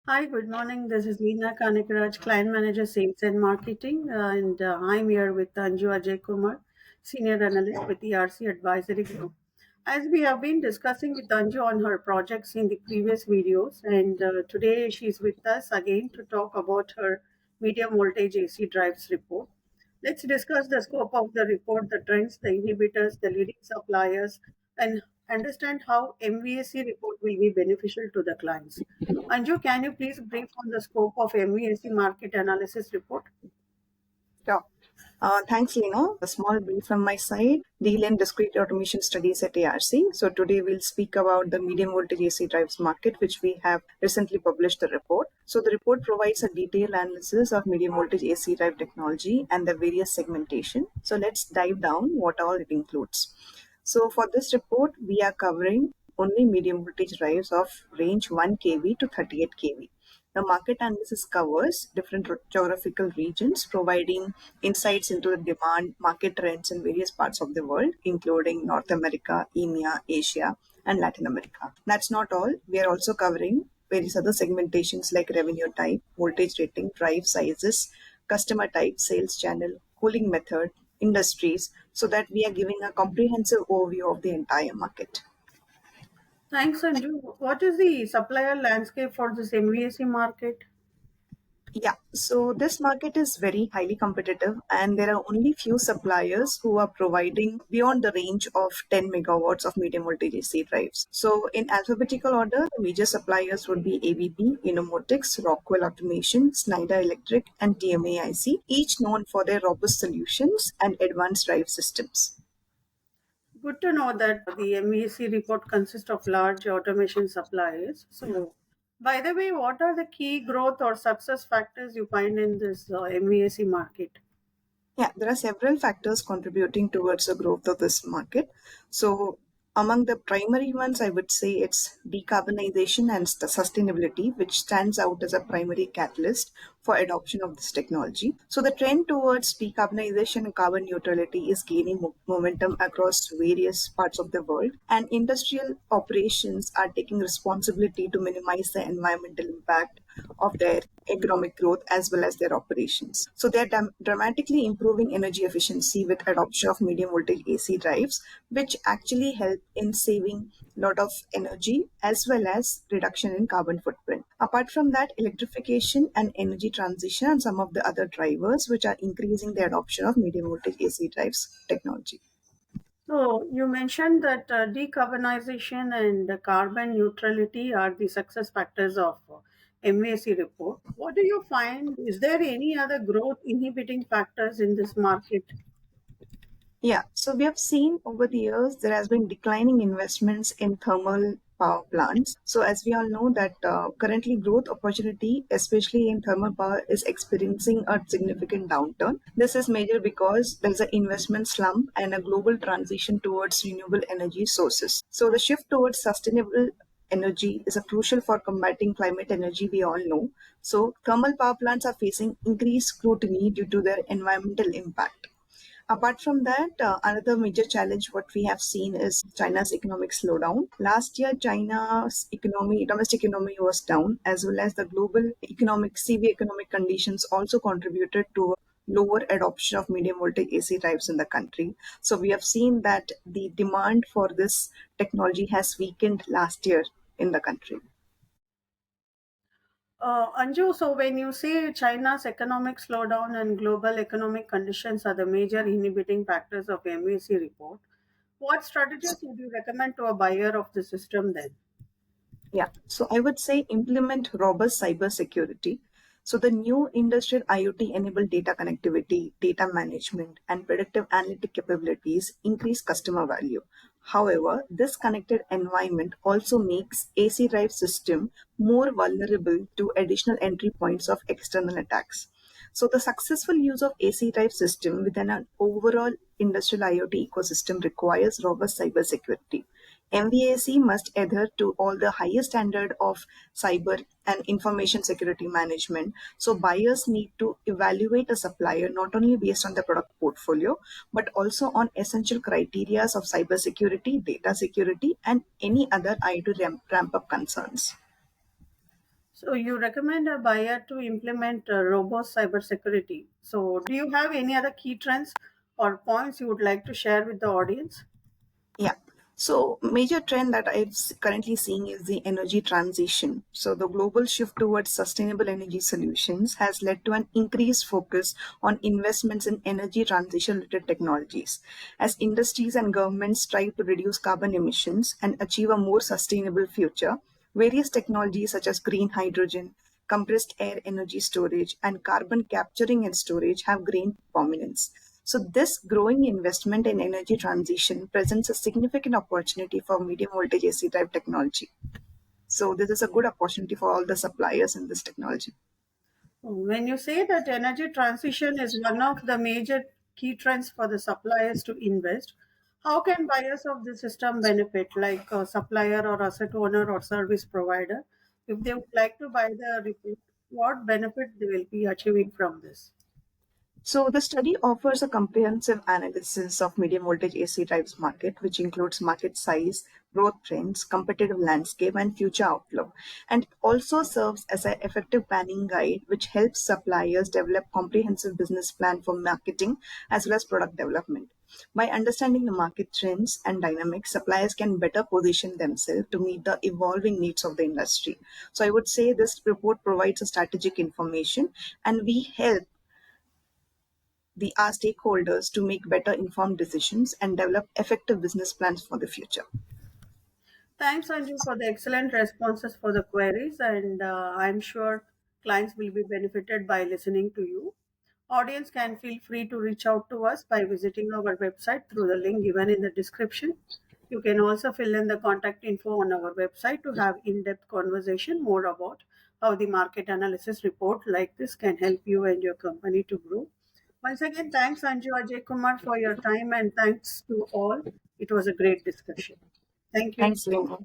Hi, good morning. This is Leena Kanakaraj, Client Manager, Sales and Marketing, and I'm here with Anju Ajaykumar, Senior Analyst with ERC Advisory Group. As we have been discussing with Anju on her projects in the previous videos, and today she's with us again to talk about her medium voltage AC drives report. Let's discuss the scope of the report, the trends, the inhibitors, the leading suppliers, and understand how MVSE report will be beneficial to the clients. Anju, can you please brief on the scope of MVSE market analysis report? Sure. Thanks, Leena. A small brief from my side. Deal in discrete automation studies at ARC. So today we'll speak about the medium voltage AC drives market, which we have recently published the report. So the report provides a detailed analysis of medium voltage AC drive technology and the various segmentation. So let's dive down what all it includes. So for this report, we are covering only medium voltage drives of range 1 kV to 38 kV. The market analysis covers different geographical regions, providing insights into the demand, market trends in various parts of the world, including North America, EMEA, Asia, and Latin America. That's not all. We are also covering various other segmentations like revenue type, voltage rating, drive sizes, customer type, sales channel, cooling method, industries, so that we are giving a comprehensive overview of the entire market. Thanks, Anju. What is the supplier landscape for this MVSE market? Yeah, so this market is very highly competitive, and there are only few suppliers who are providing beyond the range of 10 megawatts of medium voltage AC drives. So, in alphabetical order, the major suppliers would be ABB, Inomotics, Rockwell Automation, Schneider Electric, and TMAIC, each known for their robust solutions and advanced drive systems. Good to know that the MVSE report consists of large automation suppliers. So, by the way, what are the key growth or success factors you find in this MVSE market? Yeah, there are several factors contributing towards the growth of this market. So, among the primary ones, I would say it's decarbonization and sustainability, which stands out as a primary catalyst for adoption of this technology. So, the trend towards decarbonization and carbon neutrality is gaining momentum across various parts of the world, and industrial operations are taking responsibility to minimize the environmental impact of their economic growth as well as their operations. So they are dramatically improving energy efficiency with adoption of medium voltage AC drives, which actually help in saving a lot of energy as well as reduction in carbon footprint. Apart from that, electrification and energy transition and some of the other drivers which are increasing the adoption of medium voltage AC drives technology. So, you mentioned that decarbonization and carbon neutrality are the success factors of MVSE report. What do you find? Is there any other growth inhibiting factors in this market? Yeah, so we have seen over the years there has been declining investments in thermal power plants. So as we all know that currently growth opportunity, especially in thermal power, is experiencing a significant downturn. This is major because there is an investment slump and a global transition towards renewable energy sources. So the shift towards sustainable energy is a crucial for combating climate energy, we all know. So thermal power plants are facing increased scrutiny due to their environmental impact. Apart from that, another major challenge what we have seen is China's economic slowdown. Last year, China's economy, domestic economy was down, as well as the global economic, severe economic conditions also contributed to lower adoption of medium voltage AC drives in the country. So we have seen that the demand for this technology has weakened last year in the country. Anju, so when you say China's economic slowdown and global economic conditions are the major inhibiting factors of MVC report, what strategies would you recommend to a buyer of the system then? Yeah, so I would say implement robust cybersecurity. So the new industrial IoT enabled data connectivity, data management, and predictive analytic capabilities increase customer value. However, this connected environment also makes AC drive system more vulnerable to additional entry points of external attacks. So the successful use of AC drive system within an overall industrial IoT ecosystem requires robust cybersecurity. MVAC must adhere to all the highest standard of cyber and information security management. So buyers need to evaluate a supplier not only based on the product portfolio, but also on essential criteria of cybersecurity, data security, and any other IoT ramp up concerns. So you recommend a buyer to implement robust cybersecurity. So do you have any other key trends or points you would like to share with the audience? Yeah. So major trend that currently seeing is the energy transition. So the global shift towards sustainable energy solutions has led to an increased focus on investments in energy transition related technologies. As industries and governments strive to reduce carbon emissions and achieve a more sustainable future, various technologies such as green hydrogen, compressed air energy storage, and carbon capturing and storage have gained prominence. So, this growing investment in energy transition presents a significant opportunity for medium voltage AC drive technology. So, this is a good opportunity for all the suppliers in this technology. When you say that energy transition is one of the major key trends for the suppliers to invest, how can buyers of the system benefit, like a supplier or asset owner or service provider? If they would like to buy the report, what benefit they will be achieving from this? So the study offers a comprehensive analysis of medium voltage AC drives market, which includes market size, growth trends, competitive landscape, and future outlook, and also serves as an effective planning guide, which helps suppliers develop comprehensive business plan for marketing as well as product development. By understanding the market trends and dynamics, suppliers can better position themselves to meet the evolving needs of the industry. So I would say this report provides a strategic information, and we help our stakeholders to make better informed decisions and develop effective business plans for the future. Thanks, Anju, for the excellent responses for the queries, and I'm sure clients will be benefited by listening to you. Audience can feel free to reach out to us by visiting our website through the link given in the description. You can also fill in the contact info on our website to have in-depth conversation more about how the market analysis report like this can help you and your company to grow. Once again, thanks Anju Ajay Kumar for your time and thanks to all. It was a great discussion. Thank you. Thanks, Leena.